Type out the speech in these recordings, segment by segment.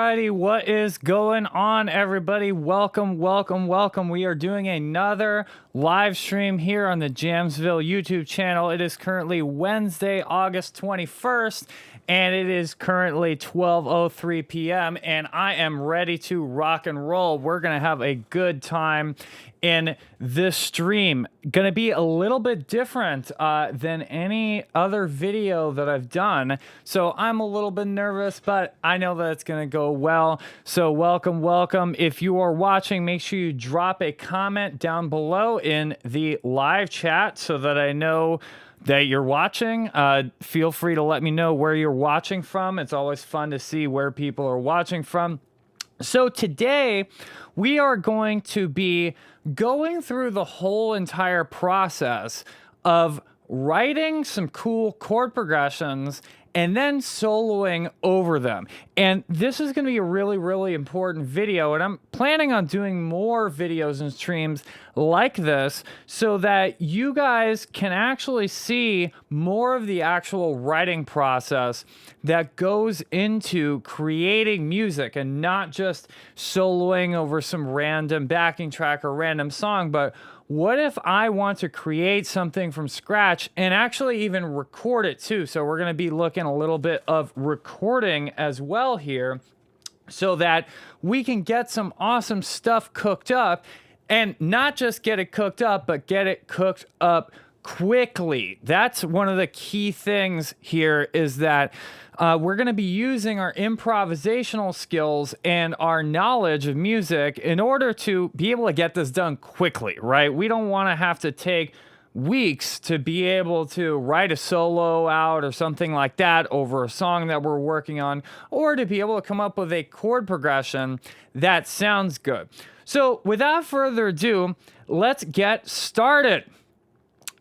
Alrighty, what is going on, everybody? Welcome. We are doing another live stream here on the Jamsville YouTube channel. It is currently Wednesday, August 21st, and it is currently 12:03 p.m., and I am ready to rock and roll. We're going to have a good time in this stream. Going to be a little bit different than any other video that I've done, so I'm a little bit nervous, but I know that it's going to go well. So welcome. If you are watching, make sure you drop a comment down below in the live chat so that I know that you're watching. Feel free to let me know where you're watching from. It's always fun to see where people are watching from. So today we are going to be going through the whole entire process of writing some cool chord progressions and then soloing over them. And this is going to be a really important video, and I'm planning on doing more videos and streams like this so that you guys can actually see more of the actual writing process that goes into creating music and not just soloing over some random backing track or random song, but what if I want to create something from scratch and actually even record it too? So we're going to be looking a little bit of recording as well here so that we can get some awesome stuff cooked up, and not just get it cooked up, but get it cooked up quickly. That's one of the key things here, is that we're going to be using our improvisational skills and our knowledge of music in order to be able to get this done quickly, right? We don't want to have to take weeks to be able to write a solo out or something like that over a song that we're working on, or to be able to come up with a chord progression that sounds good. So without further ado, let's get started.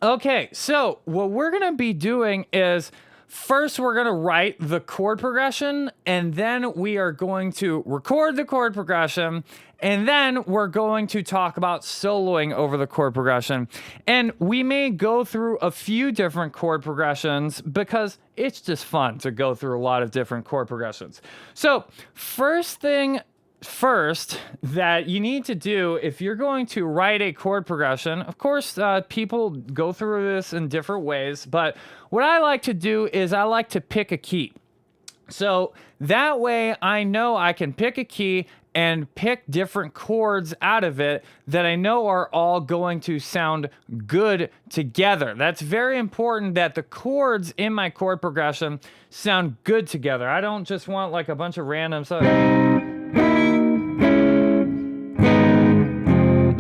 Okay, so what we're going to be doing is, first, we're going to write the chord progression, and then we are going to record the chord progression, and then we're going to talk about soloing over the chord progression. And we may go through a few different chord progressions because it's just fun to go through a lot of different chord progressions. So first thing first that you need to do if you're going to write a chord progression, of course, people go through this in different ways, but what I like to do is I like to pick a key. So that way I know I can pick a key and pick different chords out of it that I know are all going to sound good together. That's very important, that the chords in my chord progression sound good together. I don't just want like a bunch of random stuff.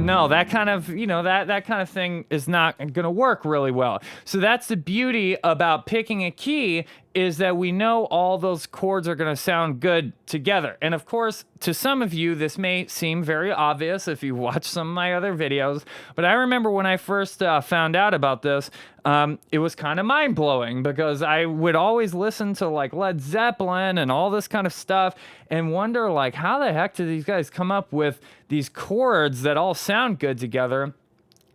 No, that kind of, that kind of thing is not going to work really well. So that's the beauty about picking a key, is that we know all those chords are going to sound good together. And of course, to some of you, this may seem very obvious if you watch some of my other videos, but I remember when I first found out about this, it was kind of mind-blowing, because I would always listen to like Led Zeppelin and all this kind of stuff and wonder, like, how the heck do these guys come up with these chords that all sound good together?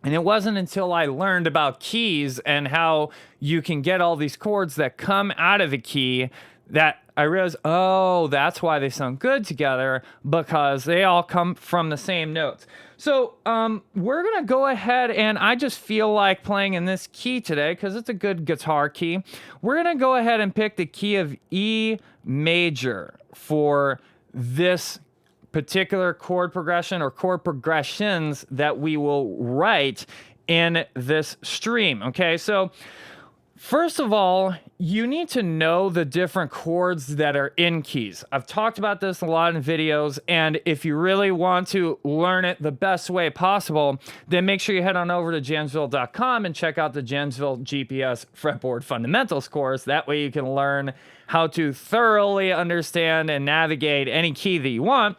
And it wasn't until I learned about keys and how you can get all these chords that come out of a key that I realized, oh, that's why they sound good together, because they all come from the same notes. So we're going to go ahead, and I just feel like playing in this key today because it's a good guitar key. We're going to go ahead and pick the key of E major for this particular chord progression or chord progressions that we will write in this stream. Okay, so first of all, you need to know the different chords that are in keys. I've talked about this a lot in videos, and if you really want to learn it the best way possible, then make sure you head on over to jamsville.com and check out the Jamsville GPS Fretboard Fundamentals course. That way you can learn how to thoroughly understand and navigate any key that you want.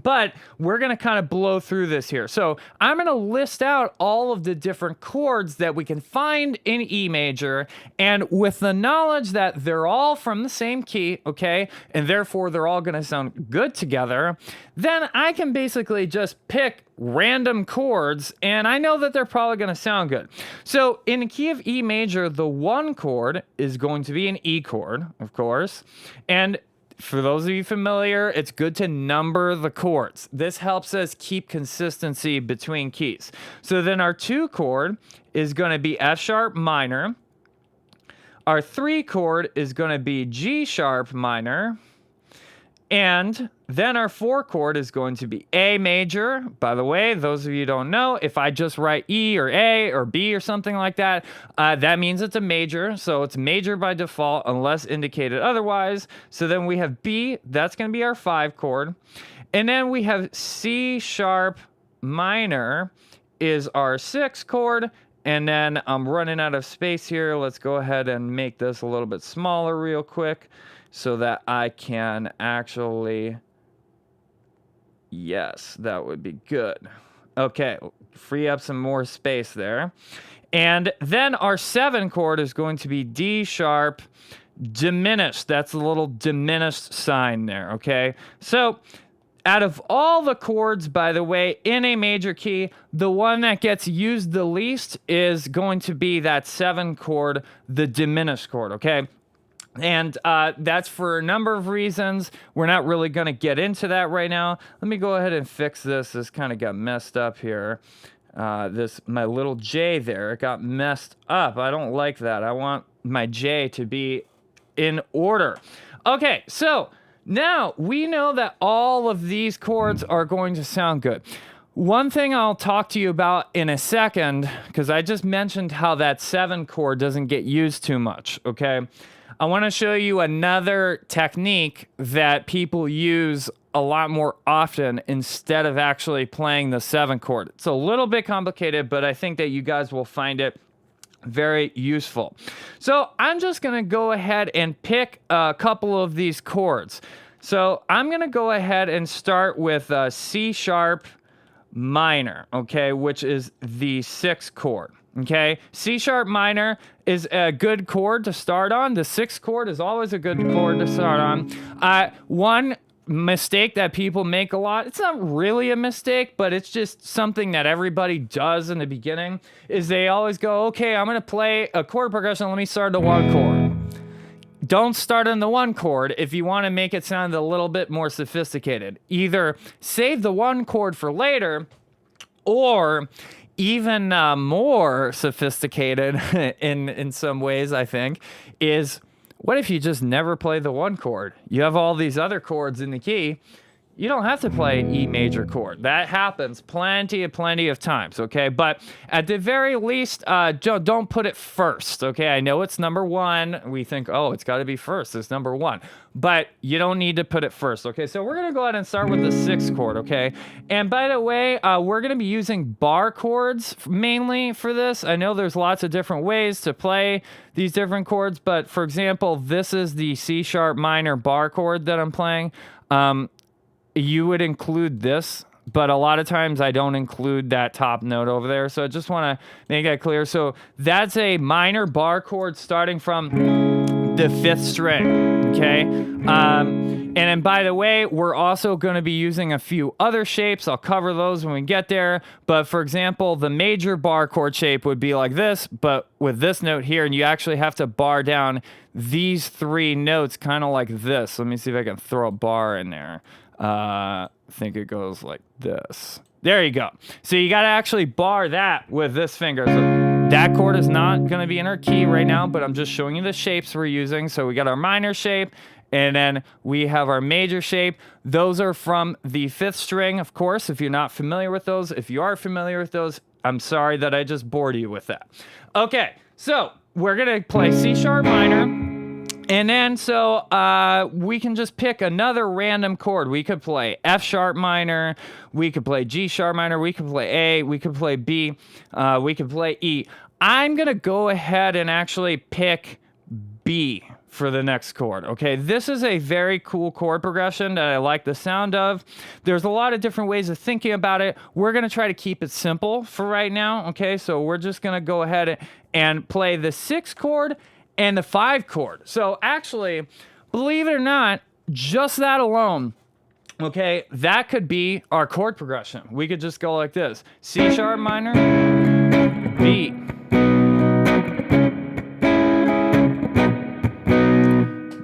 But we're going to kind of blow through this here. So I'm going to list out all of the different chords that we can find in E major, and with the knowledge that they're all from the same key, okay, and therefore they're all going to sound good together, then I can basically just pick random chords, and I know that they're probably going to sound good. So in the key of E major, the one chord is going to be an E chord, of course, and For those of you familiar, it's good to number the chords. This helps us keep consistency between keys. So then our 2 chord is going to be F sharp minor. Our 3 chord is going to be G sharp minor. And then our 4 chord is going to be A major. By the way, those of you who don't know, if I just write E or A or B or something like that, that means it's a major. So it's major by default unless indicated otherwise. So then we have B, that's going to be our 5 chord. And then we have C sharp minor is our 6 chord. And then I'm running out of space here. Let's go ahead and make this a little bit smaller real quick so that I can actually, yes, that would be good. Okay, free up some more space there. And then our 7 chord is going to be D sharp diminished. That's a little diminished sign there, okay? So out of all the chords, by the way, in a major key, the one that gets used the least is going to be that 7 chord, the diminished chord, okay? And that's for a number of reasons. We're not really going to get into that right now. Let me go ahead and fix this. This kind of got messed up here. My little J there, it got messed up. I don't like that. I want my J to be in order. Okay, so now we know that all of these chords are going to sound good. One thing I'll talk to you about in a second, because I just mentioned how that 7 chord doesn't get used too much, okay? I want to show you another technique that people use a lot more often instead of actually playing the 7 chord. It's a little bit complicated, but I think that you guys will find it very useful. So I'm just going to go ahead and pick a couple of these chords. So I'm going to go ahead and start with C sharp minor, okay, which is the 6th chord. Okay, C sharp minor is a good chord to start on. The 6th chord is always a good chord to start on. One mistake that people make a lot, it's not really a mistake, but it's just something that everybody does in the beginning, is they always go, okay, I'm going to play a chord progression. Let me start the 1 chord. Don't start on the 1 chord if you want to make it sound a little bit more sophisticated. Either save the 1 chord for later, or even more sophisticated in some ways, I think, is what if you just never play the 1 chord? You have all these other chords in the key. You don't have to play an E major chord. That happens plenty of times, okay? But at the very least, don't put it first, okay? I know it's number 1. We think, oh, it's got to be first. It's number 1. But you don't need to put it first, okay? So we're going to go ahead and start with the 6th chord, okay? And by the way, we're going to be using bar chords mainly for this. I know there's lots of different ways to play these different chords, but for example, this is the C sharp minor bar chord that I'm playing. You would include this, but a lot of times I don't include that top note over there. So I just want to make that clear. So that's a minor bar chord starting from the 5th string, okay? And then by the way, we're also going to be using a few other shapes. I'll cover those when we get there. But for example, the major bar chord shape would be like this, but with this note here, and you actually have to bar down these 3 notes kind of like this. Let me see if I can throw a bar in there. I think it goes like this. There you go. So you got to actually bar that with this finger. So that chord is not going to be in our key right now, but I'm just showing you the shapes we're using. So we got our minor shape, and then we have our major shape. Those are from the 5th string, of course, if you're not familiar with those. If you are familiar with those, I'm sorry that I just bored you with that. Okay, so we're going to play C sharp minor. And then, so we can just pick another random chord. We could play F sharp minor, we could play G sharp minor, we could play A, we could play B, we could play E. I'm going to go ahead and actually pick B for the next chord, okay? This is a very cool chord progression that I like the sound of. There's a lot of different ways of thinking about it. We're going to try to keep it simple for right now, okay? So we're just going to go ahead and play the 6th chord and the 5 chord. So actually, believe it or not, just that alone, okay, that could be our chord progression. We could just go like this. C sharp minor, B.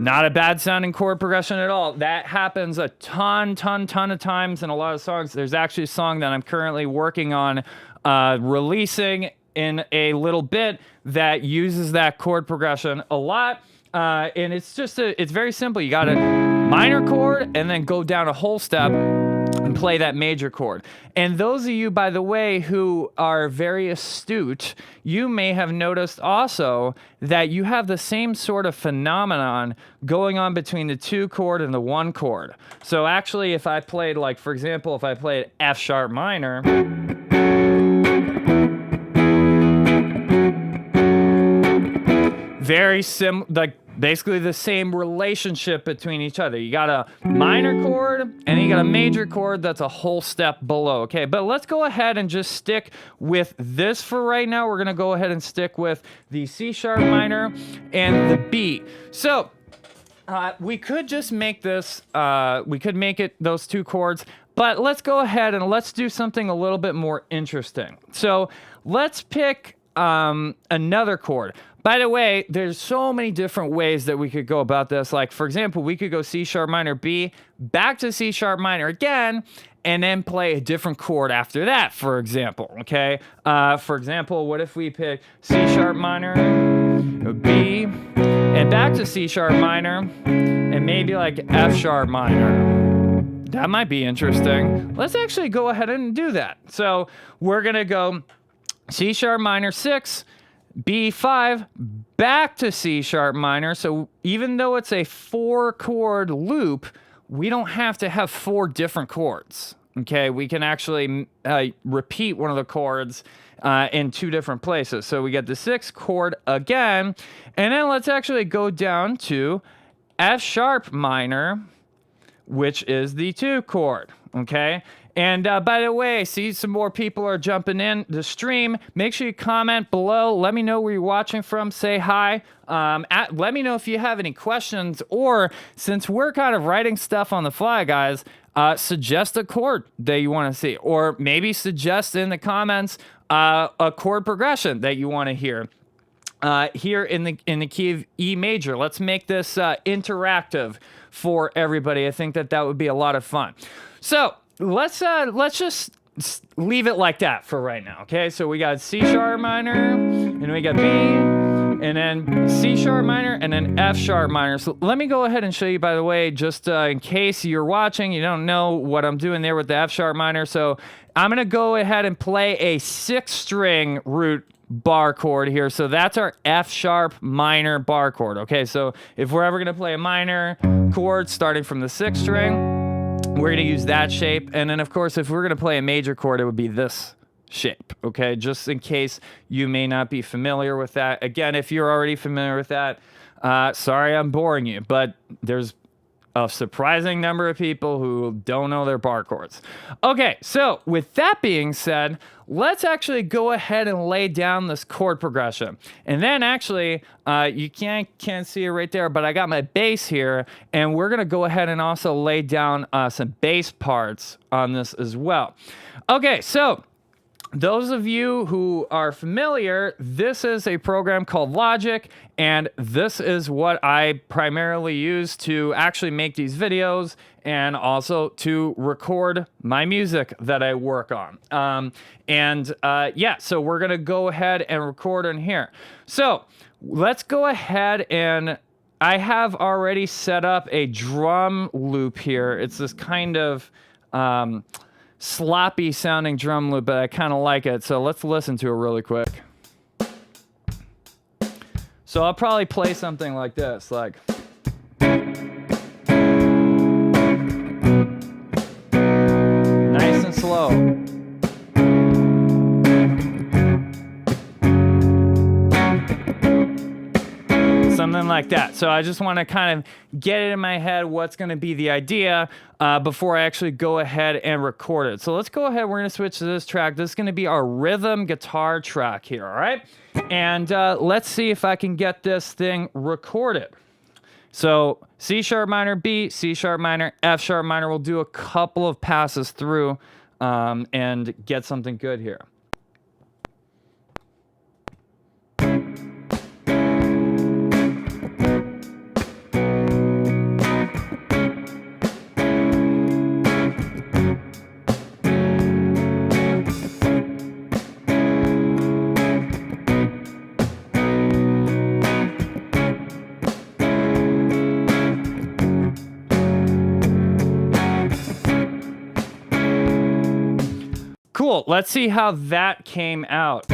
Not a bad sounding chord progression at all. That happens a ton of times in a lot of songs. There's actually a song that I'm currently working on releasing in a little bit that uses that chord progression a lot. And it's just it's very simple. You got a minor chord and then go down a whole step and play that major chord. And those of you, by the way, who are very astute, you may have noticed also that you have the same sort of phenomenon going on between the 2 chord and the 1 chord. So actually, if I played, like, for example, if I played F sharp minor, very like basically the same relationship between each other. You got a minor chord and you got a major chord that's a whole step below. Okay, but let's go ahead and just stick with this for right now. We're gonna go ahead and stick with the C sharp minor and the B. So we could just make this, we could make it those 2 chords, but let's go ahead and let's do something a little bit more interesting. So let's pick another chord. By the way, there's so many different ways that we could go about this. Like, for example, we could go C sharp minor B, back to C sharp minor again, and then play a different chord after that, for example, okay? For example, what if we pick C sharp minor, B, and back to C sharp minor, and maybe like F sharp minor? That might be interesting. Let's actually go ahead and do that. So we're gonna go C sharp minor 6, B5, back to C sharp minor. So even though it's a 4 chord loop, we don't have to have 4 different chords. Okay, we can actually repeat one of the chords in 2 different places. So we get the 6th chord again, and then let's actually go down to F sharp minor, which is the 2 chord. Okay. And by the way, I see some more people are jumping in the stream. Make sure you comment below. Let me know where you're watching from. Say hi. Let me know if you have any questions, or since we're kind of writing stuff on the fly, guys, suggest a chord that you want to see, or maybe suggest in the comments a chord progression that you want to hear. Here in the key of E major. Let's make this interactive for everybody. I think that would be a lot of fun. So let's just leave it like that for right now, okay? So we got C sharp minor, and we got B, and then C sharp minor, and then F sharp minor. So let me go ahead and show you, by the way, just in case you're watching, you don't know what I'm doing there with the F sharp minor. So I'm gonna go ahead and play a 6-string root bar chord here. So that's our F sharp minor bar chord, okay? So if we're ever gonna play a minor chord starting from the 6th string, we're gonna use that shape. And then of course, if we're gonna play a major chord, it would be this shape, okay? Just in case you may not be familiar with that. Again, if you're already familiar with that, sorry I'm boring you, but there's a surprising number of people who don't know their bar chords. Okay, so with that being said, let's actually go ahead and lay down this chord progression. And then actually, you can't see it right there, but I got my bass here, and we're gonna go ahead and also lay down some bass parts on this as well. Okay, so those of you who are familiar, this is a program called Logic, and this is what I primarily use to actually make these videos and also to record my music that I work on. Yeah, so we're gonna go ahead and record in here. So let's go ahead, and I have already set up a drum loop here. It's this kind of sloppy sounding drum loop, but I kind of like it. So let's listen to it really quick. So I'll probably play something like this, like. Nice and slow. Something like that. So I just want to kind of get it in my head what's going to be the idea before I actually go ahead and record it. So let's go ahead. We're going to switch to this track. This is going to be our rhythm guitar track here, all right? And let's see if I can get this thing recorded. So C sharp minor, B, C sharp minor, F sharp minor. We'll do a couple of passes through and get something good here. cool. Let's see how that came out.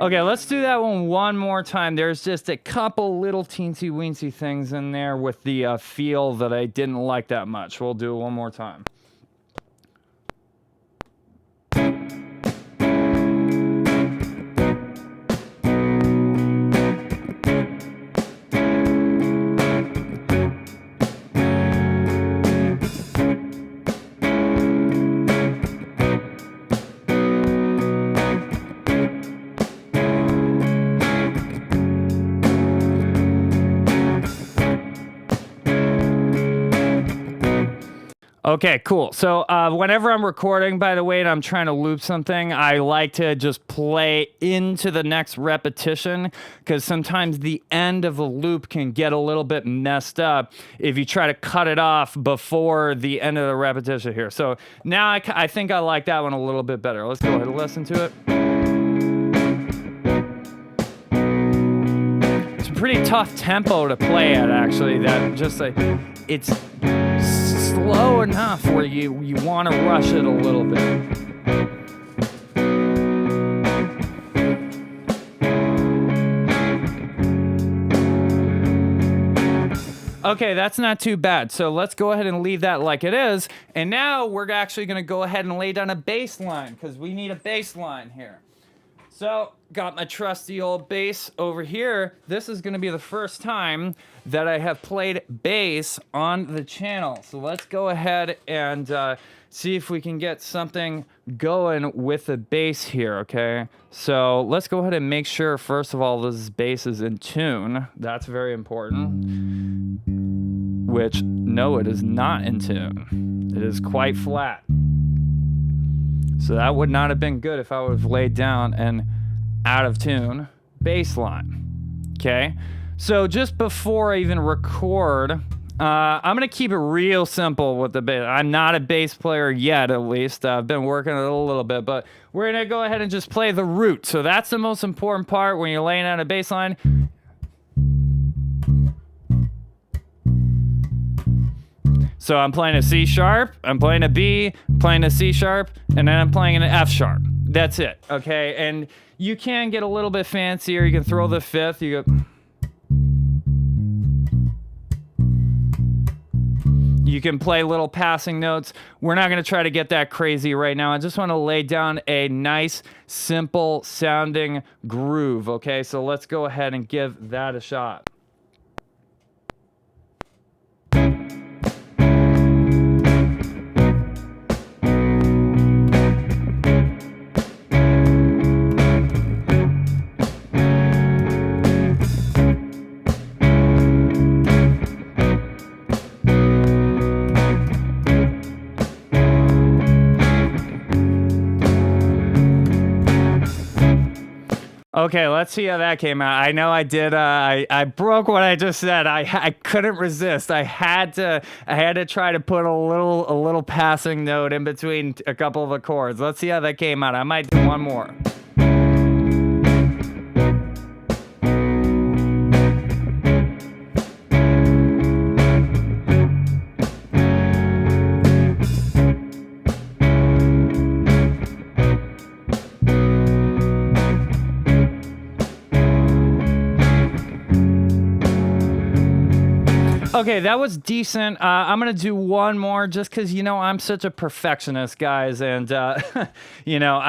Okay, let's do that one more time. There's just a couple little teensy weensy things in there with the feel that I didn't like that much. We'll do it one more time. Okay, cool. So whenever I'm recording, by the way, and I'm trying to loop something, I like to just play into the next repetition, because sometimes the end of a loop can get a little bit messed up if you try to cut it off before the end of the repetition here. So now I think I like that one a little bit better. Let's go ahead and listen to it. It's a pretty tough tempo to play at, actually. That just like, it's slow enough where you want to rush it a little bit. Okay, that's not too bad. So let's go ahead and leave that like it is. And now we're actually going to go ahead and lay down a bass line, because we need a bass line here. So, got my trusty old bass over here. This is going to be the first time that I have played bass on the channel. So let's go ahead and see if we can get something going with the bass here, okay? So let's go ahead and make sure, first of all, this bass is in tune. That's very important. Which, no, it is not in tune. It is quite flat. So that would not have been good if I would have laid down an out of tune bass line. Okay, so just before I even record, I'm gonna keep it real simple with the bass. I'm not a bass player yet, at least. I've been working it a little bit, but we're gonna go ahead and just play the root. So that's the most important part when you're laying out a bass line. So I'm playing a C sharp, I'm playing a B, I'm playing a C sharp, and then I'm playing an F sharp. That's it, okay? And you can get a little bit fancier. You can throw the fifth. You can play little passing notes. We're not going to try to get that crazy right now. I just want to lay down a nice, simple sounding groove, okay? So let's go ahead and give that a shot. Okay, let's see how that came out. I know I did. I broke what I just said. I couldn't resist. I had to try to put a little passing note in between a couple of the chords. Let's see how that came out. I might do one more. Okay, that was decent. I'm gonna do one more just because, you know, I'm such a perfectionist, guys, and you know,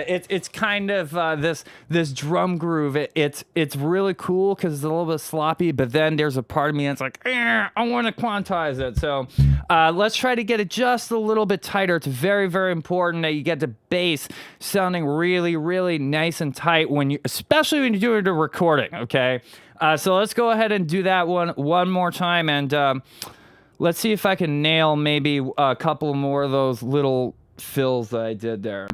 it's kind of this drum groove. It's really cool because it's a little bit sloppy, but then there's a part of me that's like, I want to quantize it. So let's try to get it just a little bit tighter. It's very, very important that you get the bass sounding really, really nice and tight especially when you're doing the recording. Okay. So let's go ahead and do that one more time, and let's see if I can nail maybe a couple more of those little fills that I did there.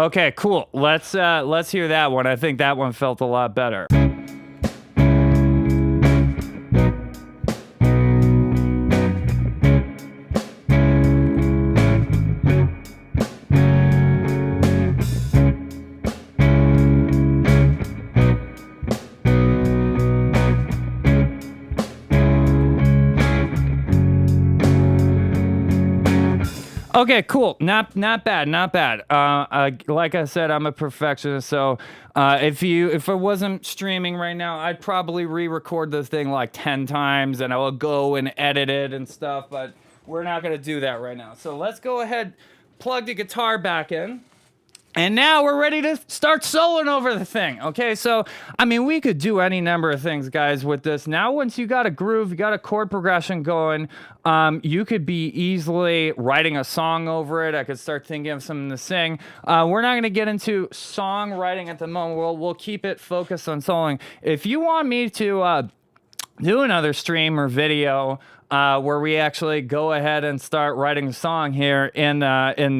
Okay, cool. Let's hear that one. I think that one felt a lot better. Okay, cool. Not bad. Like I said, I'm a perfectionist, so if it wasn't streaming right now, I'd probably re-record this thing like 10 times, and I will go and edit it and stuff. But we're not gonna do that right now. So let's go ahead, plug the guitar back in. And now we're ready to start soloing over the thing, okay? So, I mean, we could do any number of things, guys, with this. Now, once you got a groove, you got a chord progression going, you could be easily writing a song over it. I could start thinking of something to sing. We're not going to get into songwriting at the moment. We'll keep it focused on soloing. If you want me to do another stream or video where we actually go ahead and start writing a song here in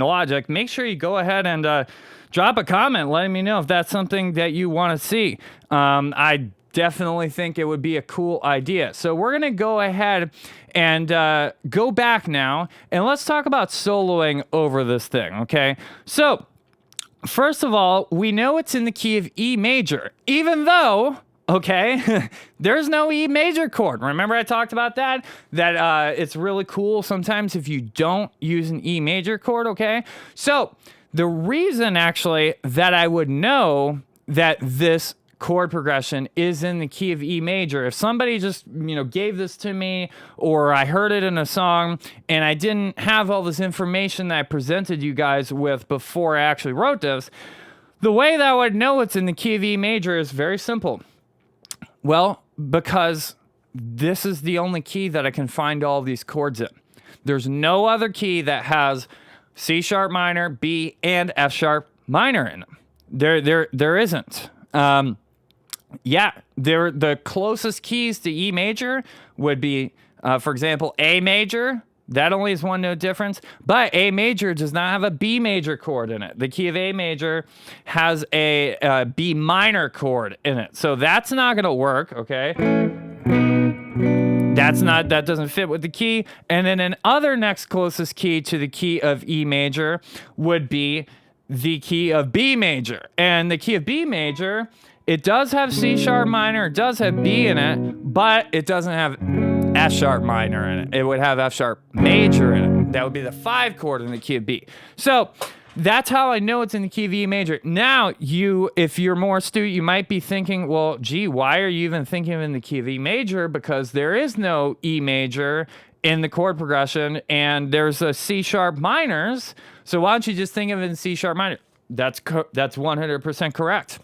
Logic, make sure you go ahead and drop a comment letting me know if that's something that you want to see. I definitely think it would be a cool idea. So we're going to go ahead and go back now, and let's talk about soloing over this thing, okay? So, first of all, we know it's in the key of E major, even though... Okay, there's no E major chord. Remember I talked about that? That it's really cool sometimes if you don't use an E major chord, okay? So the reason actually that I would know that this chord progression is in the key of E major, if somebody just, gave this to me, or I heard it in a song and I didn't have all this information that I presented you guys with before I actually wrote this, the way that I would know it's in the key of E major is very simple. Well, because this is the only key that I can find all of these chords in. There's no other key that has C sharp minor, B, and F sharp minor in them. There isn't. The closest keys to E major would be, for example, A major. That only is one note difference, but A major does not have a B major chord in it. The key of A major has a B minor chord in it. So that's not gonna work, okay? That doesn't fit with the key. And then an other next closest key to the key of E major would be the key of B major. And the key of B major, it does have C sharp minor, it does have B in it, but it doesn't have F sharp minor in it. It would have F sharp major in it. That would be the 5 chord in the key of B. So that's how I know it's in the key of E major. Now, if you're more astute, you might be thinking, well, gee, why are you even thinking of in the key of E major? Because there is no E major in the chord progression, and there's a C sharp minors. So why don't you just think of it in C sharp minor? That's 100% correct.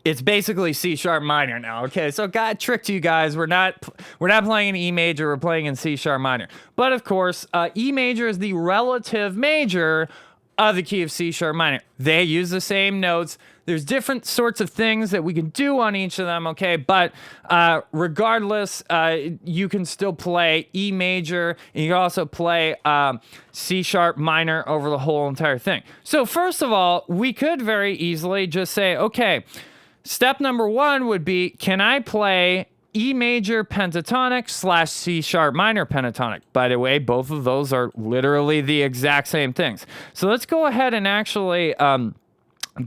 It's basically C sharp minor now, okay? So got tricked you guys. We're not playing in E major. We're playing in C sharp minor. But of course, E major is the relative major of the key of C sharp minor. They use the same notes. There's different sorts of things that we can do on each of them, okay? But regardless, you can still play E major, and you can also play C sharp minor over the whole entire thing. So first of all, we could very easily just say, okay, step number 1 would be, can I play E major pentatonic / C sharp minor pentatonic? By the way, both of those are literally the exact same things. So let's go ahead and actually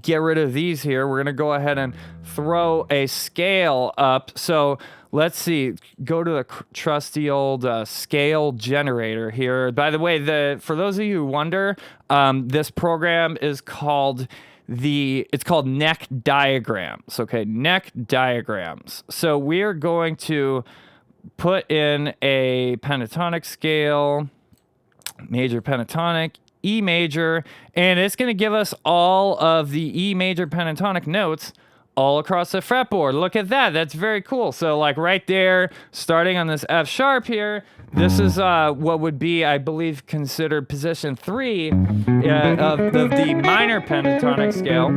get rid of these here. We're going to go ahead and throw a scale up. So let's see, go to the trusty old scale generator here. By the way, for those of you who wonder, this program is called neck diagrams, okay? Neck diagrams. So we're going to put in a pentatonic scale, major pentatonic, E major, and it's going to give us all of the E major pentatonic notes all across the fretboard. Look at that. That's very cool. So like right there, starting on this F sharp here, this is what would be, I believe, considered position 3 of the minor pentatonic scale.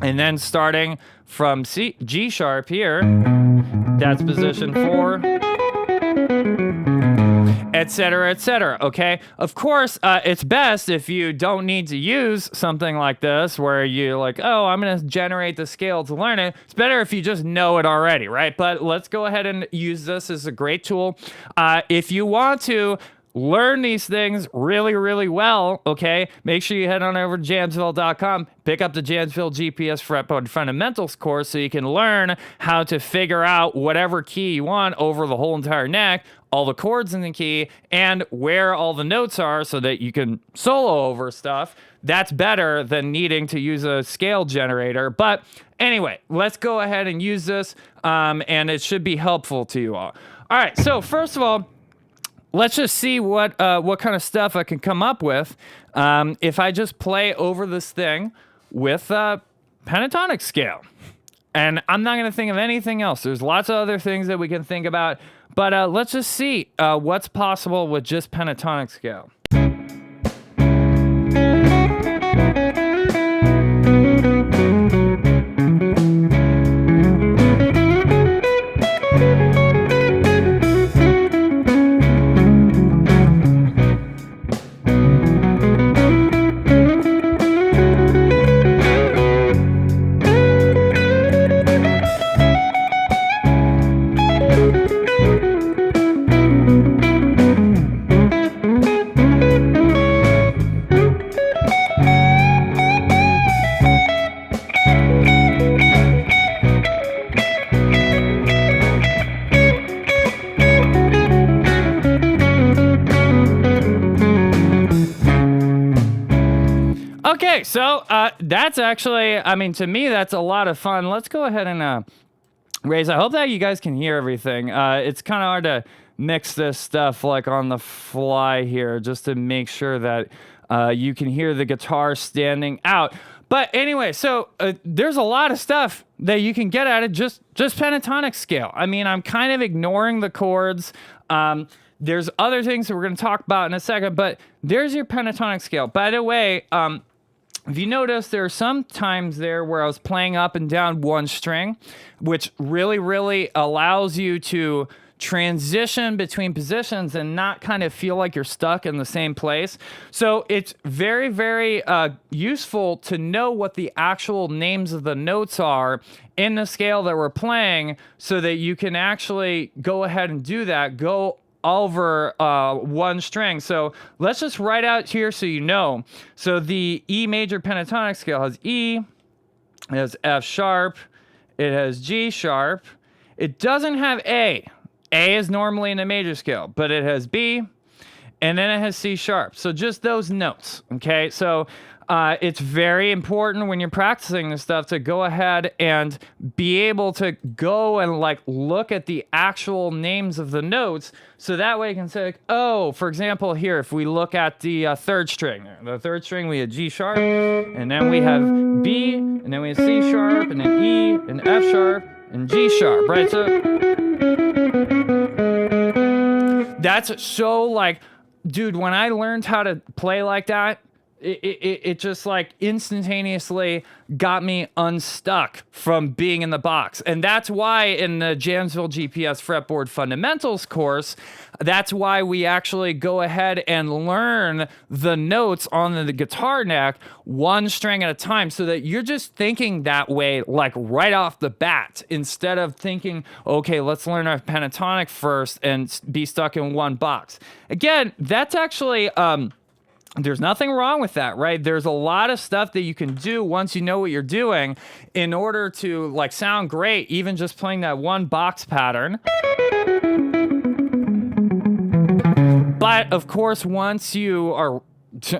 And then starting from G sharp here, that's position 4. etc., etc. Okay, of course, it's best if you don't need to use something like this where you're like, oh, I'm going to generate the scale to learn it. It's better if you just know it already, right? But let's go ahead and use this as a great tool. If you want to learn these things really, really well, okay, make sure you head on over to Jamsville.com, pick up the Jamsville GPS Fretboard Fundamentals course so you can learn how to figure out whatever key you want over the whole entire neck, all the chords in the key, and where all the notes are so that you can solo over stuff. That's better than needing to use a scale generator. But anyway, let's go ahead and use this, and it should be helpful to you all. All right, so first of all, let's just see what kind of stuff I can come up with if I just play over this thing with pentatonic scale. And I'm not going to think of anything else. There's lots of other things that we can think about, but let's just see what's possible with just pentatonic scale. Okay, so that's actually, I mean, to me, that's a lot of fun. Let's go ahead and raise. I hope that you guys can hear everything. It's kind of hard to mix this stuff like on the fly here just to make sure that you can hear the guitar standing out. But anyway, so there's a lot of stuff that you can get at it just pentatonic scale. I mean, I'm kind of ignoring the chords. There's other things that we're going to talk about in a second, but there's your pentatonic scale. By the way, if you notice, there are some times there where I was playing up and down one string, which really, really allows you to transition between positions and not kind of feel like you're stuck in the same place. So it's very, very useful to know what the actual names of the notes are in the scale that we're playing so that you can actually go ahead and do that, go over one string. So let's just write out here so you know. So the E major pentatonic scale has E, it has F sharp, it has G sharp. It doesn't have A. A is normally in the major scale, but it has B, and then it has C sharp. So just those notes, okay? So it's very important when you're practicing this stuff to go ahead and be able to go and like look at the actual names of the notes. So that way you can say, like, oh, for example, here, if we look at the third string, the third string, we have G sharp, and then we have B, and then we have C sharp, and then E, and F sharp, and G sharp, right? So that's so like, dude, when I learned how to play like that, it just like instantaneously got me unstuck from being in the box. And that's why in the Jamsville GPS Fretboard Fundamentals course, that's why we actually go ahead and learn the notes on the guitar neck one string at a time so that you're just thinking that way like right off the bat instead of thinking, okay, let's learn our pentatonic first and be stuck in one box. Again, that's actually there's nothing wrong with that, right? There's a lot of stuff that you can do once you know what you're doing in order to like sound great, even just playing that one box pattern. But of course, once you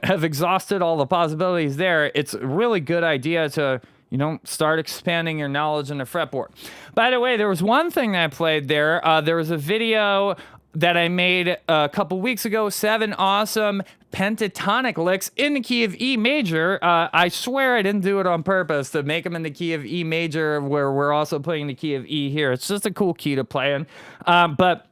have exhausted all the possibilities there, it's a really good idea to, you know, start expanding your knowledge in the fretboard. By the way, there was one thing that I played there. There was a video that I made a couple weeks ago, 7 awesome pentatonic licks in the key of E major. I swear I didn't do it on purpose to make them in the key of E major where we're also playing the key of E here. It's just a cool key to play in. But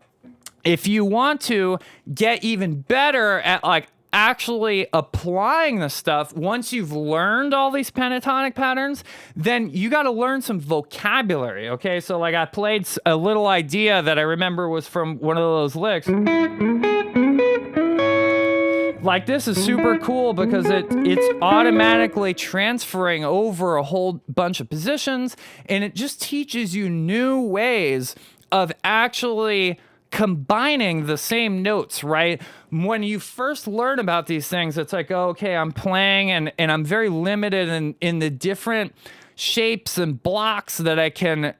if you want to get even better at like actually applying the stuff, once you've learned all these pentatonic patterns, then you got to learn some vocabulary, okay? So like I played a little idea that I remember was from one of those licks. like this is super cool because it's automatically transferring over a whole bunch of positions, and it just teaches you new ways of actually combining the same notes, right? When you first learn about these things, it's like, oh, okay, I'm playing and I'm very limited in the different shapes and blocks that I can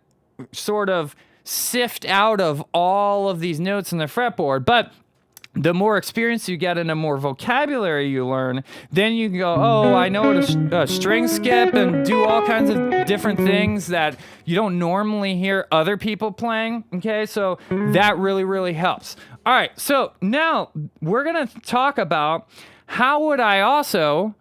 sort of sift out of all of these notes in the fretboard. But the more experience you get and the more vocabulary you learn, then you can go, oh, I know what a string skip and do all kinds of different things that you don't normally hear other people playing, okay? So that really, really helps. All right, so now we're going to talk about how would I also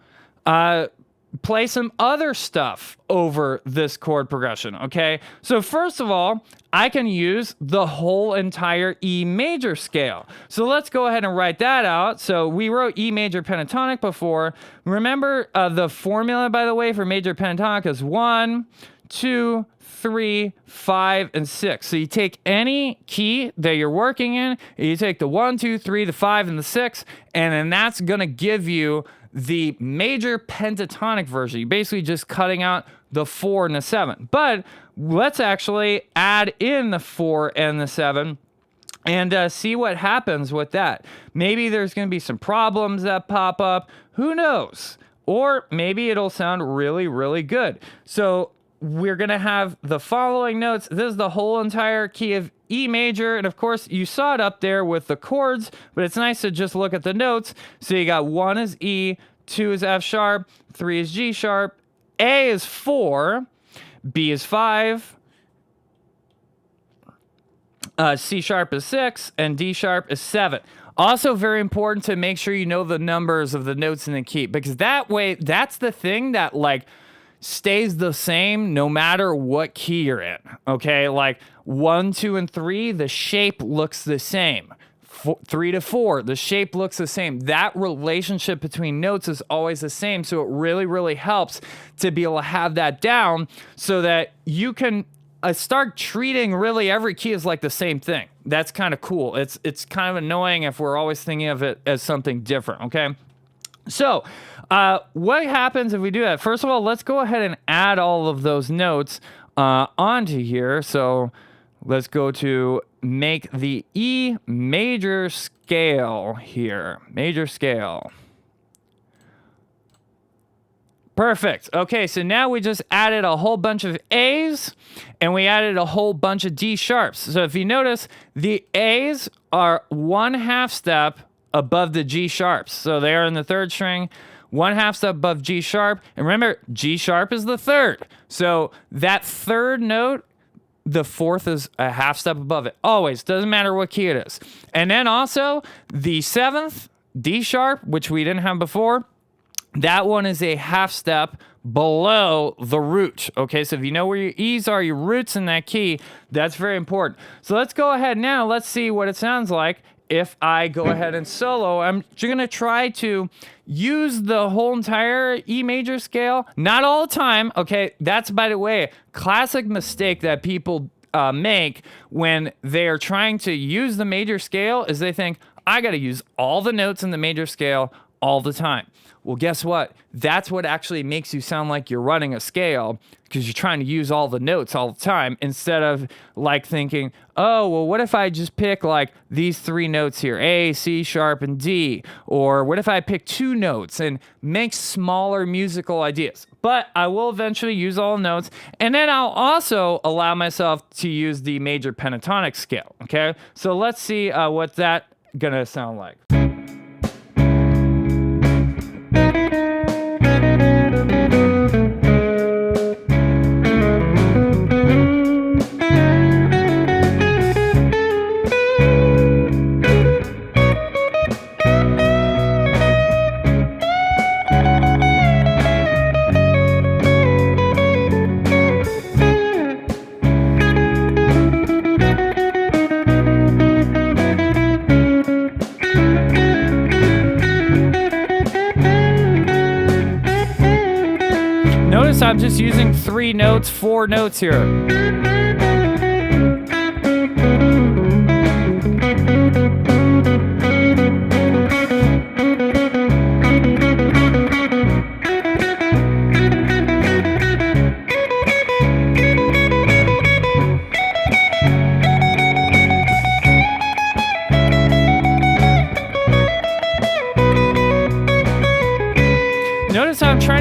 play some other stuff over this chord progression, okay? So first of all, I can use the whole entire E major scale. So let's go ahead and write that out. So we wrote E major pentatonic before. Remember the formula, by the way, for major pentatonic is 1, 2, 3, 5, and 6. So you take any key that you're working in, you take the 1, 2, 3, the 5, and the 6, and then that's gonna give you the major pentatonic version. You're basically just cutting out the 4 and the 7. But let's actually add in the 4 and the 7 and see what happens with that. Maybe there's going to be some problems that pop up. Who knows? Or maybe it'll sound really, really good. So we're going to have the following notes. This is the whole entire key of E major, and of course you saw it up there with the chords, but it's nice to just look at the notes. So you got 1 is E, 2 is F sharp, 3 is G sharp, A is 4, B is 5, C sharp is 6, and D sharp is 7. Also very important to make sure you know the numbers of the notes in the key, because that way, that's the thing that like stays the same no matter what key you're in, okay? Like 1, 2, and 3, the shape looks the same. 3 to 4, the shape looks the same. That relationship between notes is always the same, so it really, really helps to be able to have that down so that you can start treating really every key as like the same thing. That's kind of cool. It's kind of annoying if we're always thinking of it as something different, okay? So, what happens if we do that? First of all, let's go ahead and add all of those notes onto here. So, let's go to make the E major scale here. Major scale. Perfect. Okay, so now we just added a whole bunch of A's and we added a whole bunch of D sharps. So if you notice, the A's are 1/2 step above the G sharps. So they are in the 3rd string, 1/2 step above G sharp. And remember, G sharp is the 3rd. So that 3rd note, the 4th is a 1/2 step above it. Always, doesn't matter what key it is. And then also the 7th, D sharp, which we didn't have before, that one is a 1/2 step below the root. Okay, so if you know where your E's are, your roots in that key, that's very important. So let's go ahead now. Let's see what it sounds like if I go ahead and solo. I'm going to try to use the whole entire E major scale. Not all the time. Okay, that's, by the way, classic mistake that people make when they are trying to use the major scale is they think, I got to use all the notes in the major scale all the time. Well, guess what? That's what actually makes you sound like you're running a scale, because you're trying to use all the notes all the time instead of like thinking, oh, well, what if I just pick like these 3 notes here, A, C sharp, and D? Or what if I pick 2 notes and make smaller musical ideas? But I will eventually use all the notes, and then I'll also allow myself to use the major pentatonic scale, okay? So let's see what that's gonna sound like. Notice I'm just using 3 notes, 4 notes here.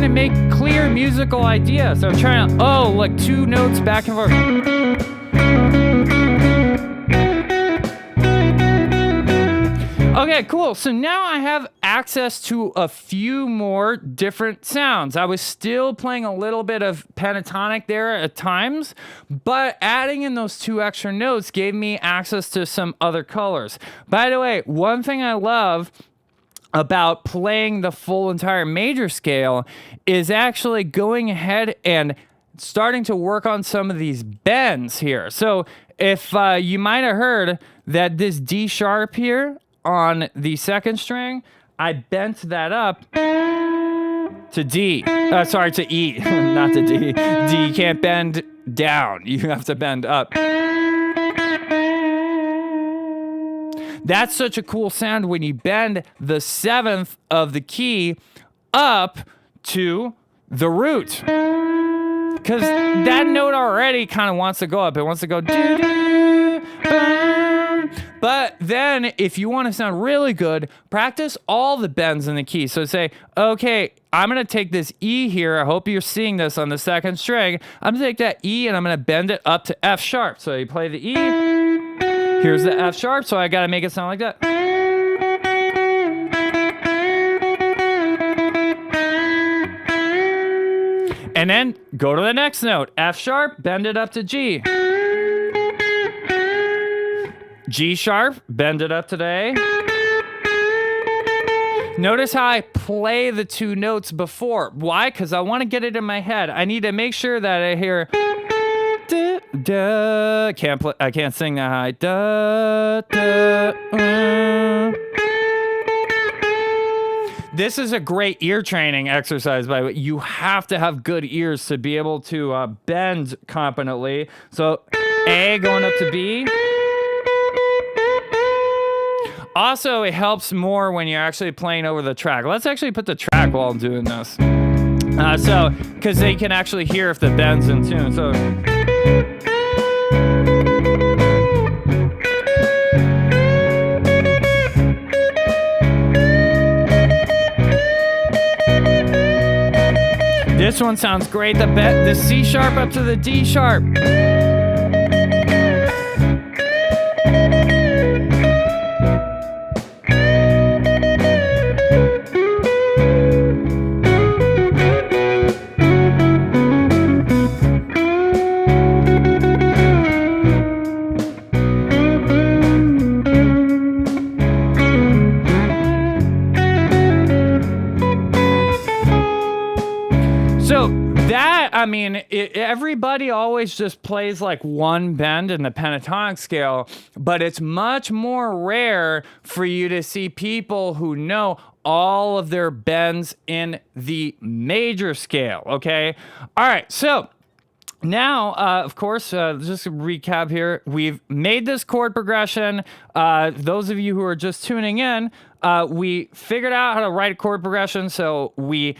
to make clear musical ideas. So I'm trying to, like 2 notes back and forth. Okay, cool. So now I have access to a few more different sounds. I was still playing a little bit of pentatonic there at times, but adding in those 2 extra notes gave me access to some other colors. By the way, one thing I love about playing the full entire major scale is actually going ahead and starting to work on some of these bends here. So if you might have heard that this D sharp here on the 2nd string, I bent that up to D. Sorry, to E, not to D. D, you can't bend down. You have to bend up. That's such a cool sound when you bend the 7th of the key up to the root. Because that note already kind of wants to go up. It wants to go doo-doo, but then if you want to sound really good, practice all the bends in the key. So say, okay, I'm going to take this E here. I hope you're seeing this on the 2nd string. I'm going to take that E and I'm going to bend it up to F sharp. So you play the E. Here's the F sharp. So I got to make it sound like that. And then go to the next note. F sharp, bend it up to G. G sharp, bend it up to the A. Notice how I play the 2 notes before. Why? Because I want to get it in my head. I need to make sure that I hear da, da. I can't sing that high. Da, da, This is a great ear training exercise, by the way. You have to have good ears to be able to bend competently. So A going up to B. Also, it helps more when you're actually playing over the track. Let's actually put the track while I'm doing this. Because they can actually hear if the bend's in tune. So. This one sounds great. The C sharp up to the D sharp. Everybody always just plays like one bend in the pentatonic scale, but it's much more rare for you to see people who know all of their bends in the major scale, okay? All right, so now, of course, just to recap here, we've made this chord progression. Those of you who are just tuning in, we figured out how to write a chord progression, so we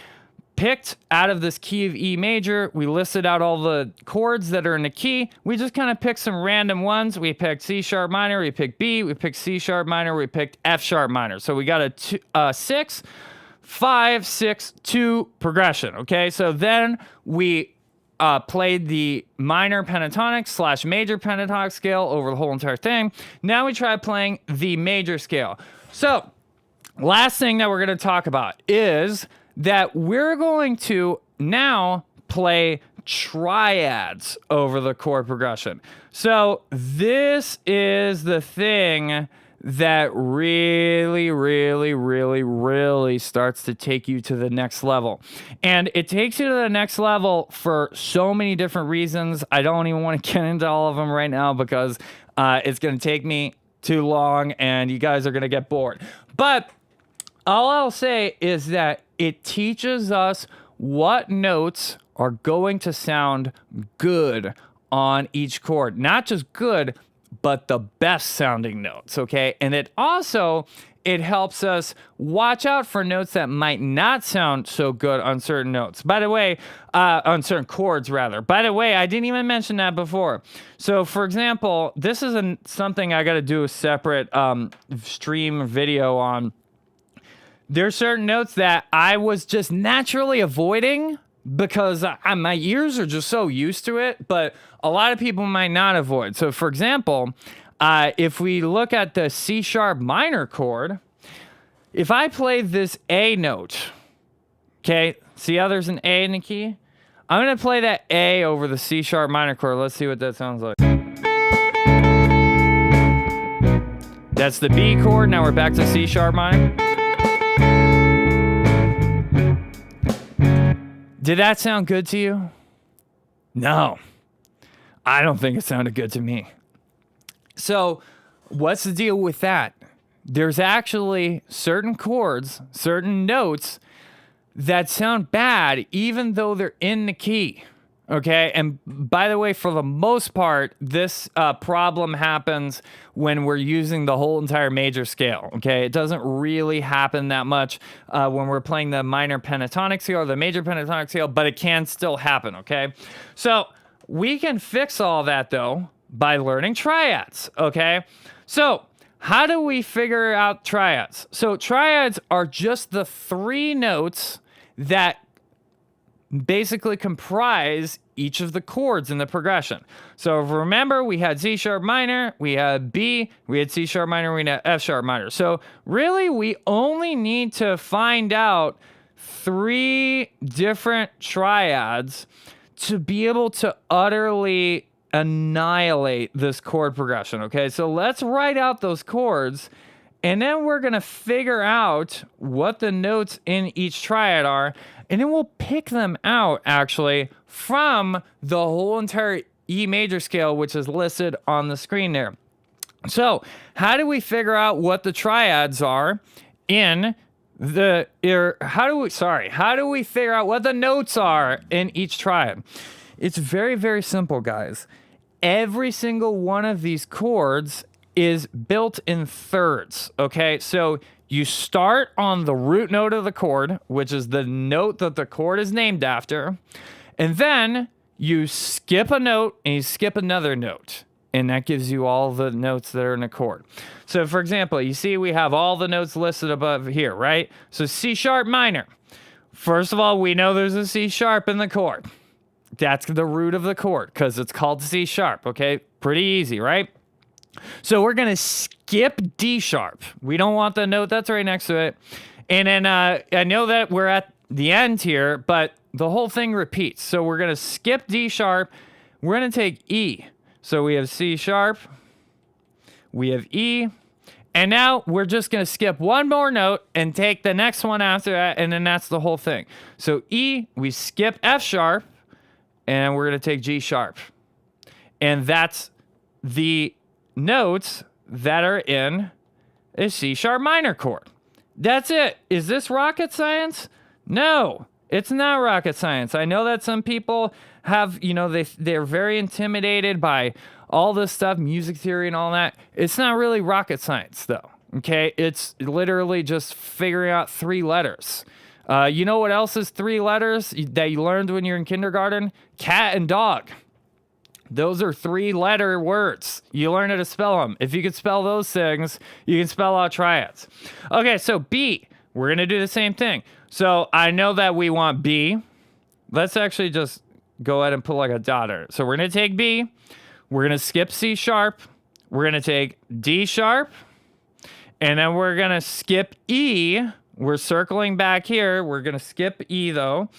picked out of this key of E major. We listed out all the chords that are in the key. We just kind of picked some random ones. We picked C sharp minor, we picked B, we picked C sharp minor, we picked F sharp minor. So we got a 6, 5, 6, 2 progression. Okay, so then we played the minor pentatonic / major pentatonic scale over the whole entire thing. Now we try playing the major scale. So last thing that we're going to talk about is that we're going to now play triads over the chord progression. So this is the thing that really starts to take you to the next level. And it takes you to the next level for so many different reasons. I don't even want to get into all of them right now because it's going to take me too long and you guys are going to get bored. But all I'll say is that it teaches us what notes are going to sound good on each chord. Not just good, but the best sounding notes, okay? And it helps us watch out for notes that might not sound so good on certain notes. By the way, on certain chords, rather. By the way, I didn't even mention that before. So, for example, this is something I got to do a separate stream video on. there's certain notes that I was just naturally avoiding because my ears are just so used to it, but a lot of people might not avoid. So for example, if we look at the C sharp minor chord, if I play this A note, okay, see how there's an A in the key? I'm going to play that A over the C sharp minor chord. Let's see what that sounds like. That's the B chord. Now we're back to C sharp minor. Did that sound good to you? No. I don't think it sounded good to me. So, what's the deal with that? There's actually certain chords, certain notes that sound bad even though they're in the key. Okay, and by the way, for the most part, this problem happens when we're using the whole entire major scale. Okay, it doesn't really happen that much when we're playing the minor pentatonic scale or the major pentatonic scale, but it can still happen. Okay, so we can fix all that though by learning triads. Okay, so how do we figure out triads? So triads are just the three notes that basically comprise each of the chords in the progression. So if remember, we had C sharp minor, we had B, we had C sharp minor, we had F sharp minor. So really, we only need to find out three different triads to be able to utterly annihilate this chord progression. Okay, so let's write out those chords, and then we're gonna figure out what the notes in each triad are, and then we'll pick them out actually from the whole entire E major scale, which is listed on the screen there. So how do we figure out what the triads are in the, how do we figure out what the notes are in each triad? It's very, very simple, guys. Every single one of these chords is built in thirds, okay? So you start on the root note of the chord, which is the note that the chord is named after, and then you skip a note and you skip another note, and that gives you all the notes that are in a chord. So for example, you see we have all the notes listed above here, right? So C sharp minor. First of all, we know there's a C sharp in the chord. That's the root of the chord because it's called C sharp, okay? Pretty easy, right? So we're going to skip D sharp. We don't want the note that's right next to it. And then I know that we're at the end here, but the whole thing repeats. So we're going to skip D sharp. We're going to take E. So we have C sharp. We have E. And now we're just going to skip one more note and take the next one after that, and then that's the whole thing. So E, we skip F sharp, and we're going to take G sharp. And that's the notes that are in a C sharp minor chord. That's it. Is this rocket science? No, it's not rocket science. I know that some people have, they're very intimidated by all this stuff, music theory and all that. It's not really rocket science though. Okay. It's literally just figuring out three letters. You know what else is three letters that you learned when you're in kindergarten? Cat and dog. Those are three-letter words. You learn how to spell them. If you can spell those things, you can spell out triads. Okay, so B, we're going to do the same thing. So I know that we want B. Let's actually just go ahead and put like a dot on it. So we're going to take B. We're going to skip C sharp. We're going to take D sharp. And then we're going to skip E. We're circling back here. We're going to skip E, though.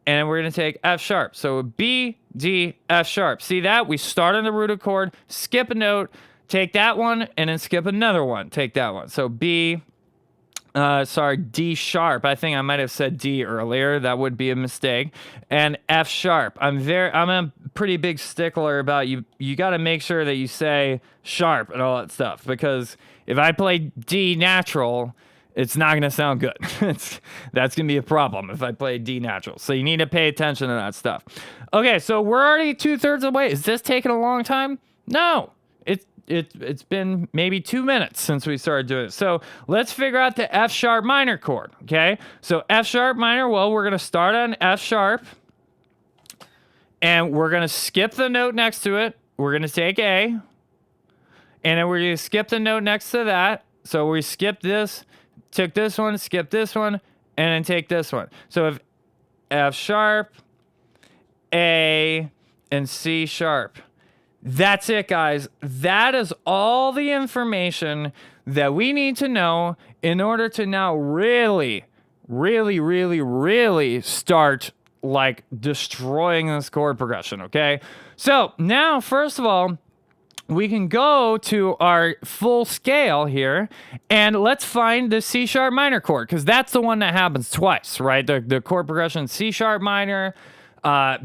And we're going to take F sharp. So B, D, F sharp. See that? We start on the rooted chord, skip a note, take that one, and then skip another one. Take that one. So D sharp. I think I might have said D earlier. That would be a mistake. And F sharp. I'm a pretty big stickler about you. You got to make sure that you say sharp and all that stuff, because if I play D natural, it's not going to sound good. That's going to be a problem if I play D natural. So you need to pay attention to that stuff. Okay, so we're already 2/3 away. Is this taking a long time? No. It's been maybe 2 minutes since we started doing it. So let's figure out the F sharp minor chord, okay? So F sharp minor, well, we're going to start on F sharp, and we're going to skip the note next to it. We're going to take A, and then we're going to skip the note next to that. So we skip this, took this one, skip this one, and then take this one. So if F sharp, A, and C sharp. That's it, guys. That is all the information that we need to know in order to now really start like destroying this chord progression, okay? So now, first of all, we can go to our full scale here and let's find the C sharp minor chord, because that's the one that happens twice, right? The chord progression C sharp minor,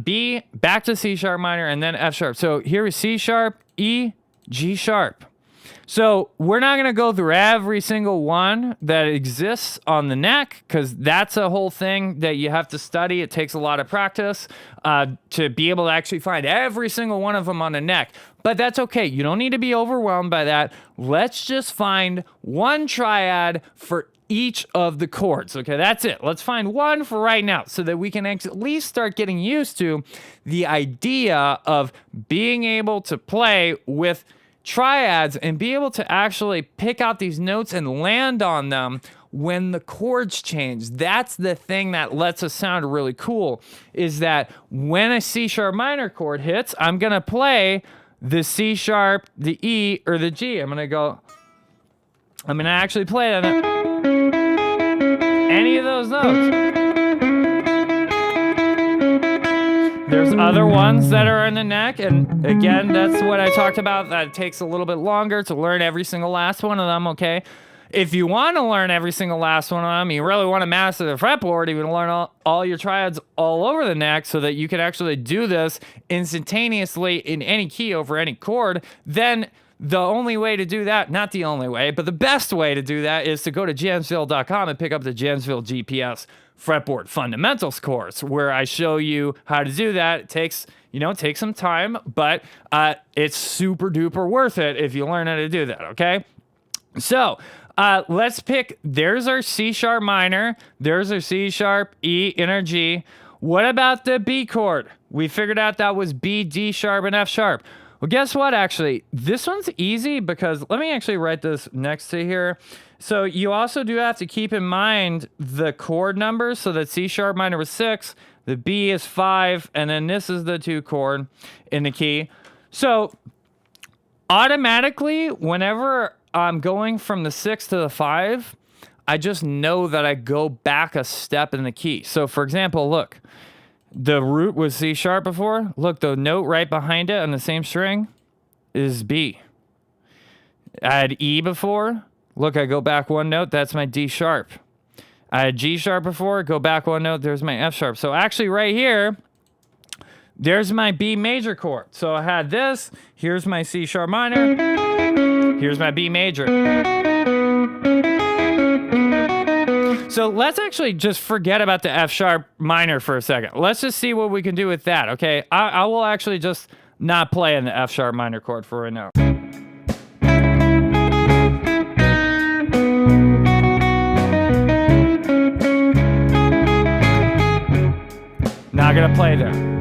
B, back to C sharp minor, and then F sharp. So here is C sharp, E, G sharp. So we're not going to go through every single one that exists on the neck, because that's a whole thing that you have to study. It takes a lot of practice to be able to actually find every single one of them on the neck. But that's okay. You don't need to be overwhelmed by that. Let's just find one triad for each of the chords. Okay, that's it. Let's find one for right now so that we can at least start getting used to the idea of being able to play with triads and be able to actually pick out these notes and land on them when the chords change. That's the thing that lets us sound really cool, is that when a C sharp minor chord hits, I'm going to play the C sharp, the E, or the G. I'm going to actually play on any of those notes. There's other ones that are in the neck, and again, that's what I talked about, that it takes a little bit longer to learn every single last one of them, okay? If you want to learn every single last one of them, you really want to master the fretboard, you want to learn all your triads all over the neck so that you can actually do this instantaneously in any key over any chord, then the only way to do that, not the only way, but the best way to do that is to go to jamsville.com and pick up the Jamsville GPS fretboard fundamentals course, where I show you how to do that. It takes some time, but it's super duper worth it if you learn how to do that, okay? So let's pick, there's our C sharp minor, there's our C sharp, E, and our G. What about the B chord? We figured out that was B, D sharp, and F sharp. Well, guess what, actually? This one's easy because, let me actually write this next to here. So you also do have to keep in mind the chord numbers. So that C sharp minor was 6, the B is 5, and then this is the 2 chord in the key. So automatically, whenever I'm going from the 6 to the 5, I just know that I go back a step in the key. So for example, look. The root was C sharp before. Look, the note right behind it on the same string is B. I had E before. Look, I go back one note. That's my D sharp. I had G sharp before. Go back one note. There's my F sharp. So actually right here, there's my B major chord. So I had this. Here's my C sharp minor. Here's my B major. So let's actually just forget about the F sharp minor for a second. Let's just see what we can do with that, okay? I will actually just not play in the F sharp minor chord for right now. Not gonna play there.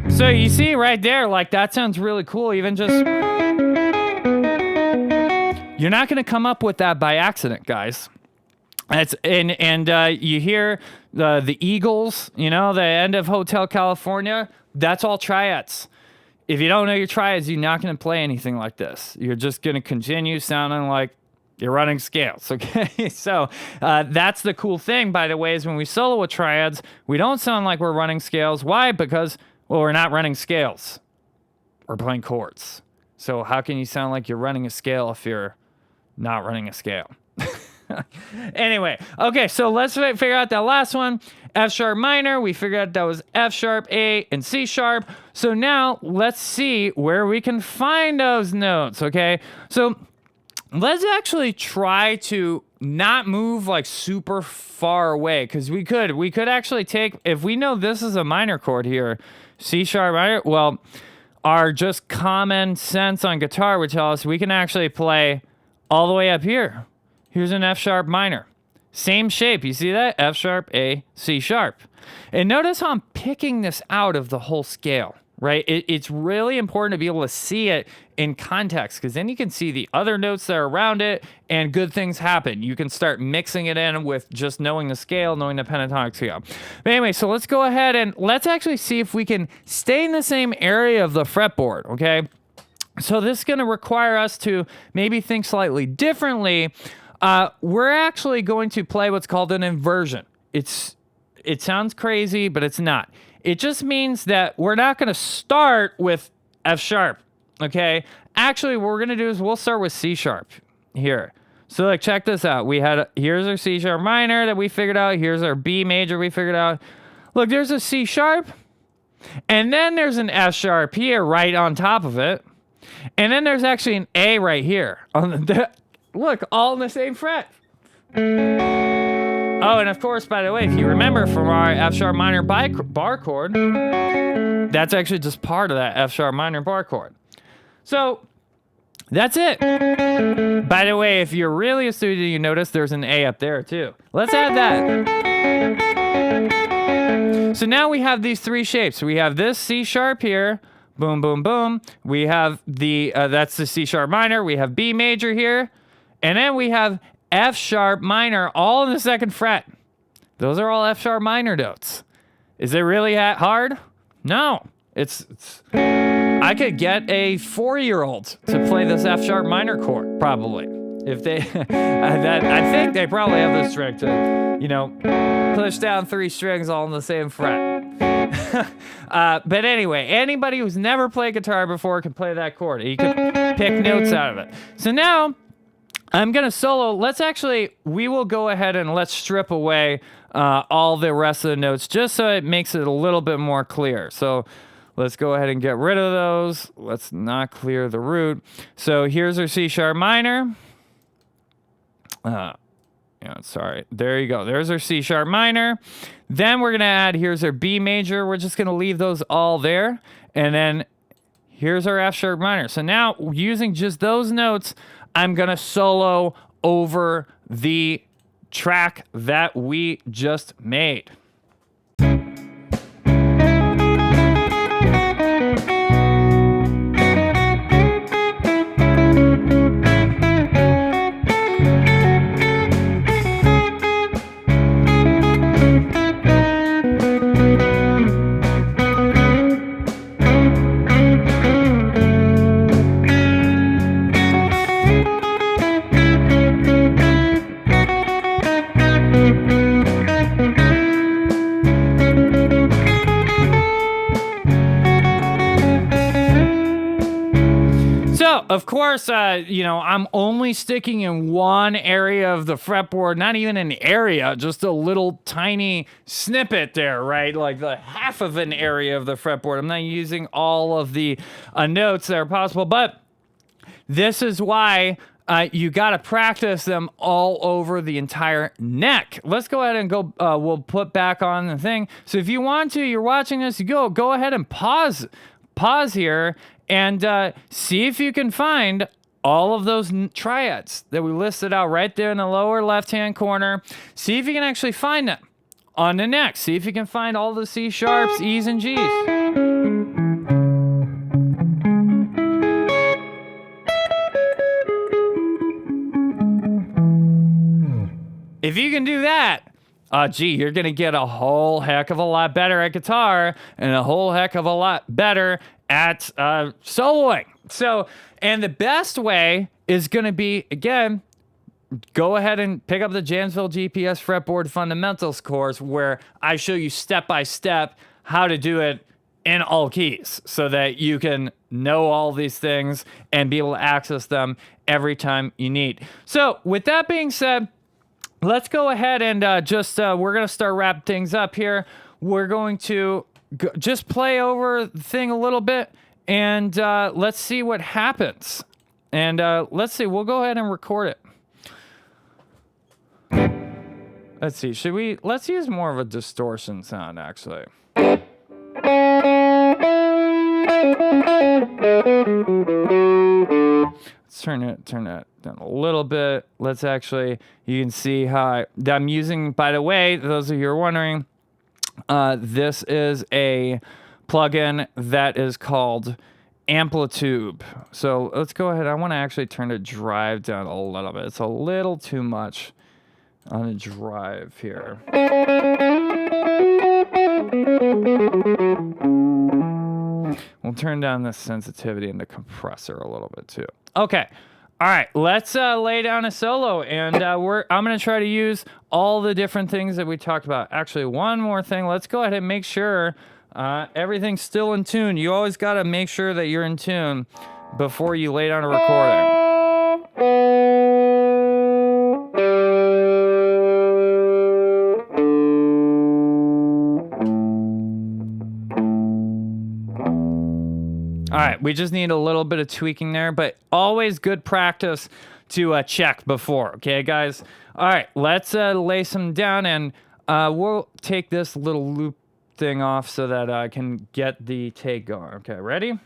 So you see right there, like that sounds really cool. Even just, you're not going to come up with that by accident, guys. You hear the Eagles, the end of Hotel California. That's all triads. If you don't know your triads, you're not going to play anything like this. You're just going to continue sounding like you're running scales, okay? So that's the cool thing, by the way, is when we solo with triads, we don't sound like we're running scales. Why? Because, well, we're not running scales. We're playing chords. So how can you sound like you're running a scale if you're not running a scale? Anyway, okay, so let's figure out that last one. F sharp minor, we figured out that was F sharp, A, and C sharp. So now let's see where we can find those notes, okay? So let's actually try to not move like super far away, because we could actually take, if we know this is a minor chord here, C sharp minor, well, our just common sense on guitar would tell us we can actually play all the way up here. Here's an F sharp minor, Same shape. You see that? F sharp, A, C sharp. And notice how I'm picking this out of the whole scale, right? It's really important to be able to see it in context, because then you can see the other notes that are around it and good things happen. You can start mixing it in with just knowing the scale, knowing the pentatonic scale. But anyway, so let's go ahead and let's actually see if we can stay in the same area of the fretboard, okay? So this is going to require us to maybe think slightly differently. We're actually going to play what's called an inversion. It sounds crazy, but it's not. It just means that we're not going to start with F sharp, okay? Actually, what we're going to do is we'll start with C sharp here. So like, check this out. Here's our C sharp minor that we figured out. Here's our B major we figured out. Look, there's a C sharp, and then there's an F sharp here right on top of it. And then there's actually an A right here. Look, all in the same fret. Oh, and of course, by the way, if you remember from our F sharp minor bar chord, that's actually just part of that F sharp minor bar chord. So that's it. By the way, if you're really a student, you notice there's an A up there too. Let's add that. So now we have these three shapes. We have this C sharp here. Boom, boom, boom. We have that's the C sharp minor. We have B major here. And then we have F sharp minor, all in the second fret. Those are all F sharp minor notes. Is it really that hard? No. I could get a 4-year-old to play this F sharp minor chord, probably. If they, I think they probably have the strength to, push down 3 strings all in the same fret. But anyway, anybody who's never played guitar before can play that chord. You can pick notes out of it. So now, I'm going to solo. We will go ahead and let's strip away all the rest of the notes just so it makes it a little bit more clear. So let's go ahead and get rid of those. Let's not clear the root. So here's our C sharp minor. Sorry. There you go. There's our C sharp minor. Then we're going to add, here's our B major. We're just going to leave those all there. And then here's our F sharp minor. So now using just those notes, I'm going to solo over the track that we just made. Of course, I'm only sticking in one area of the fretboard, not even an area, just a little tiny snippet there, right? Like the half of an area of the fretboard. I'm not using all of the notes that are possible, but this is why you got to practice them all over the entire neck. Let's go ahead and go, we'll put back on the thing. So if you want to, you're watching this, go ahead and pause here and see if you can find all of those triads that we listed out right there in the lower left-hand corner. See if you can actually find them on the neck. See if you can find all the C sharps, E's, and G's. If you can do that, you're going to get a whole heck of a lot better at guitar and a whole heck of a lot better at soloing. So, and the best way is going to be, again, go ahead and pick up the Jamsville GPS Fretboard Fundamentals course where I show you step by step how to do it in all keys so that you can know all these things and be able to access them every time you need. So, with that being said, let's go ahead and we're going to start wrapping things up here. We're going to just play over the thing a little bit, and let's see what happens. And let's see, we'll go ahead and record it. Let's see, let's use more of a distortion sound, actually. Let's Let's turn it down a little bit. Let's actually, you can see how I'm using, by the way, those of you who are wondering, this is a plugin that is called Amplitude. So let's go ahead. I want to actually turn the drive down a little bit. It's a little too much on the drive here. We'll turn down the sensitivity and the compressor a little bit too. Okay. All right, let's lay down a solo, and I'm going to try to use all the different things that we talked about. Actually, one more thing. Let's go ahead and make sure everything's still in tune. You always got to make sure that you're in tune before you lay down a recording. All right, we just need a little bit of tweaking there, but always good practice to check before, okay, guys? All right, let's lay some down, and we'll take this little loop thing off so that I can get the take going. Okay, ready?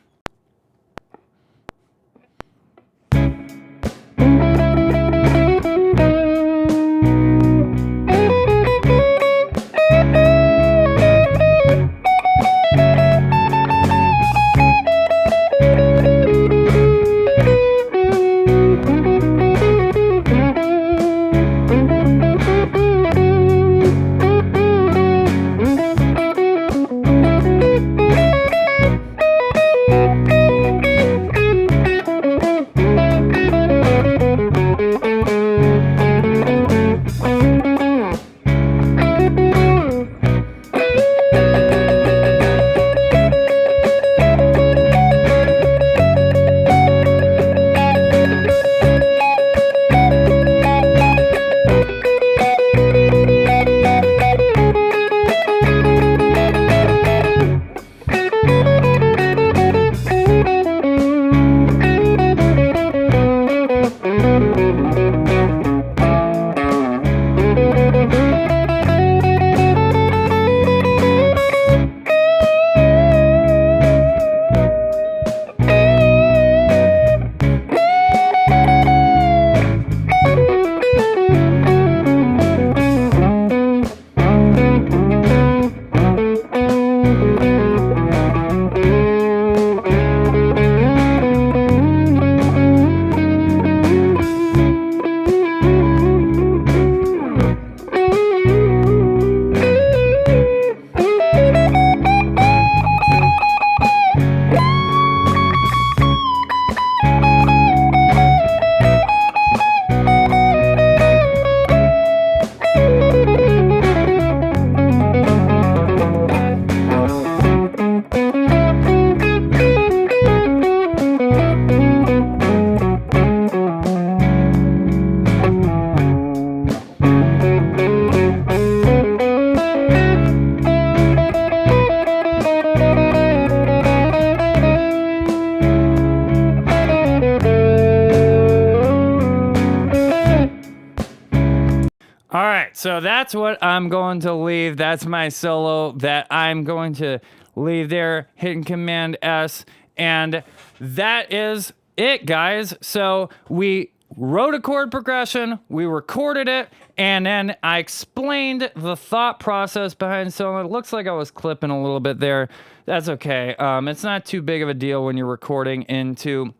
All right, so that's what I'm going to leave. That's my solo that I'm going to leave there, hitting Command S, and that is it, guys. So we wrote a chord progression, we recorded it, and then I explained the thought process behind the solo. It looks like I was clipping a little bit there. That's okay. It's not too big of a deal when you're recording into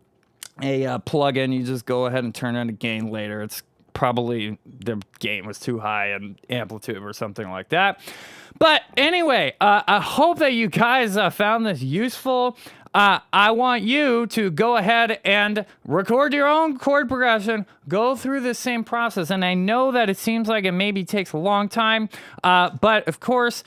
a plugin. You just go ahead and turn on the gain later. It's probably the gain was too high in Amplitude or something like that. But anyway, I hope that you guys found this useful. I want you to go ahead and record your own chord progression, go through the same process. And I know that it seems like it maybe takes a long time, but of course,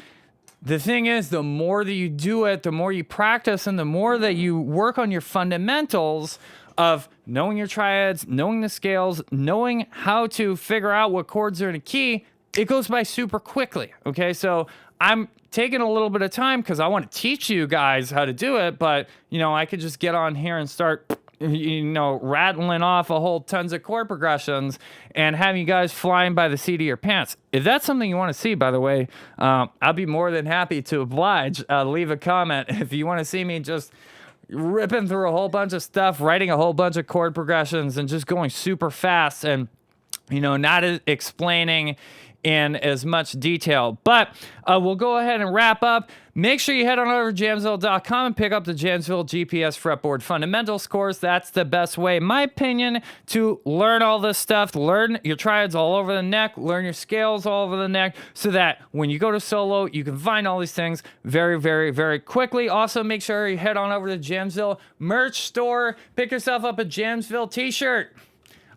the thing is, the more that you do it, the more you practice, and the more that you work on your fundamentals of knowing your triads, knowing the scales, knowing how to figure out what chords are in a key, it goes by super quickly, okay? So I'm taking a little bit of time because I want to teach you guys how to do it, but, you know, I could just get on here and start, you know, rattling off a whole tons of chord progressions and have you guys flying by the seat of your pants. If that's something you want to see, by the way, I'll be more than happy to oblige. Leave a comment if you want to see me just ripping through a whole bunch of stuff, writing a whole bunch of chord progressions, and just going super fast and, not explaining in as much detail. But we'll go ahead and wrap up. Make sure you head on over to Jamsville.com and pick up the Jamsville GPS Fretboard Fundamentals course. That's the best way, in my opinion, to learn all this stuff, learn your triads all over the neck, learn your scales all over the neck, so that when you go to solo, you can find all these things very, very, very quickly. Also, make sure you head on over to Jamsville merch store. Pick yourself up a Jamsville t-shirt.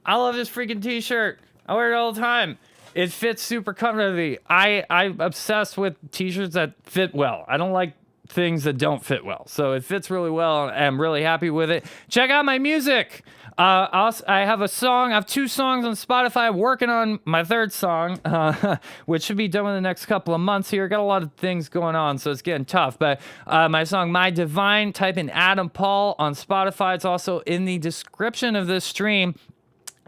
I love this freaking t-shirt. I wear it all the time. It fits super comfortably. I'm obsessed with t-shirts that fit well. I don't like things that don't fit well. So it fits really well. I'm really happy with it. Check out my music. I have a song. I have 2 songs on Spotify. I'm working on my 3rd song, which should be done in the next couple of months here. Got a lot of things going on, so it's getting tough. But my song, My Divine, type in Adam Paul on Spotify. It's also in the description of this stream.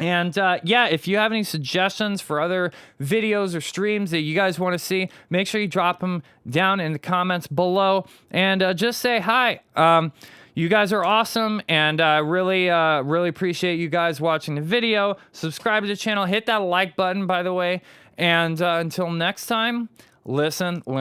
And yeah, if you have any suggestions for other videos or streams that you guys want to see, make sure you drop them down in the comments below and just say hi. You guys are awesome, and I really appreciate you guys watching the video. Subscribe to the channel, hit that like button, by the way. And until next time, listen, learn.